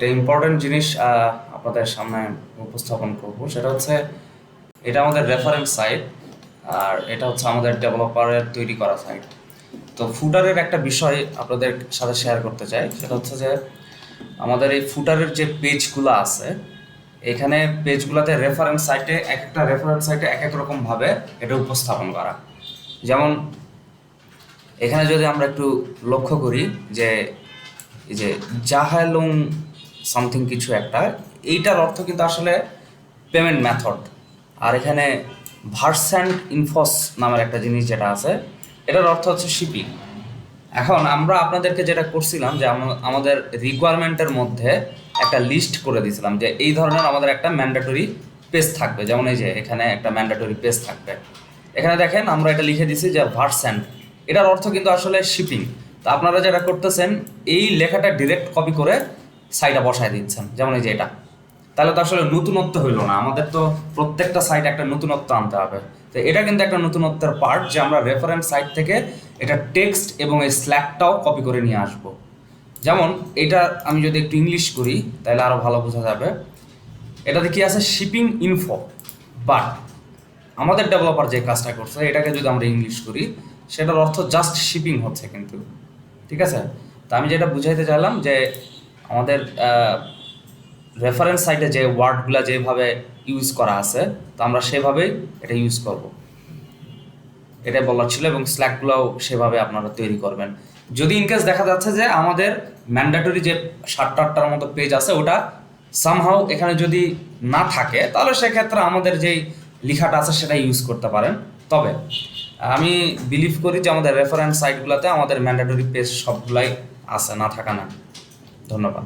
একটা ইম্পর্টেন্ট জিনিস আপনাদের সামনে উপস্থাপন করব, সেটা হচ্ছে এটা আমাদের রেফারেন্স সাইট আর এটা হচ্ছে আমাদের ডেভেলপারের তৈরি করা সাইট। তো ফুটারের একটা বিষয় আপনাদের সাথে শেয়ার করতে চাই, সেটা হচ্ছে যে আমাদের এই ফুটারের যে পেজগুলো আছে, এখানে পেজগুলোতে রেফারেন্স সাইটে এক একটা রেফারেন্স সাইটে এক এক রকমভাবে এটা উপস্থাপন করা। যেমন এখানে যদি আমরা একটু লক্ষ্য করি যে এই যে জাহালুং সামথিং কিছু একটা, এইটার অর্থ কিন্তু আসলে পেমেন্ট মেথড। আর এখানে ভার্সেন্ট ইনফস নামের একটা জিনিস যেটা আছে, এটার অর্থ হচ্ছে শিপিং। এখন আমরা আপনাদেরকে যেটা করছিলাম যে আমাদের রিকোয়ারমেন্টের মধ্যে একটা লিস্ট করে দিয়েছিলাম যে এই ধরনের আমাদের একটা ম্যান্ডেটরি পেজ থাকবে। যেমন এই যে এখানে একটা ম্যান্ডেটরি পেজ থাকবে, এখানে দেখেন আমরা এটা লিখে দিছি যে ভার্সেন্ট, এটার অর্থ কিন্তু আসলে শিপিং। তো আপনারা যেটা করতেছেন এই লেখাটা ডিরেক্ট কপি করে সাইটে বসায় দিচ্ছেন, যেমন এই যে এটা। তাহলে তো আসলে নতুনত্ব হইলো না, আমাদের তো প্রত্যেকটা সাইট একটা নতুনত্ব আনতে হবে। তো এটা কিন্তু একটা নতুনত্বের পার্ট যে আমরা রেফারেন্স সাইট থেকে এটা টেক্সট এবং এই স্ল্যাকটাও কপি করে নিয়ে আসব। যেমন এটা আমি যদি একটু ইংলিশ করি তাহলে আরও ভালো বোঝা যাবে। এটাতে কি আছে, শিপিং ইনফো, বাট আমাদের ডেভেলপার যে কাজটা করছে এটাকে যদি আমরা ইংলিশ করি সেটার অর্থ জাস্ট শিপিং হচ্ছে কিন্তু, ঠিক আছে। তা আমি যেটা বুঝাইতে চাইলাম যে আমাদের রেফারেন্স সাইটে যে ওয়ার্ডগুলো যেভাবে ইউজ করা আছে তো আমরা সেভাবেই এটা ইউজ করব, এটাই বলার ছিল। এবং স্ল্যাকগুলোও সেভাবে আপনারা তৈরি করবেন। যদি ইনকেস দেখা যাচ্ছে যে আমাদের ম্যান্ডেটরি যে 7-8টার মতো পেজ আছে ওটা সামহাও এখানে যদি না থাকে, তাহলে সেক্ষেত্রে আমাদের যেই লেখাটা আছে সেটা ইউজ করতে পারেন। তবে আমি বিলিভ করি যে আমাদের রেফারেন্স সাইটগুলোতে আমাদের ম্যান্ডেটরি পেজ সবগুলাই আছে, না থাকা না। ধন্যবাদ।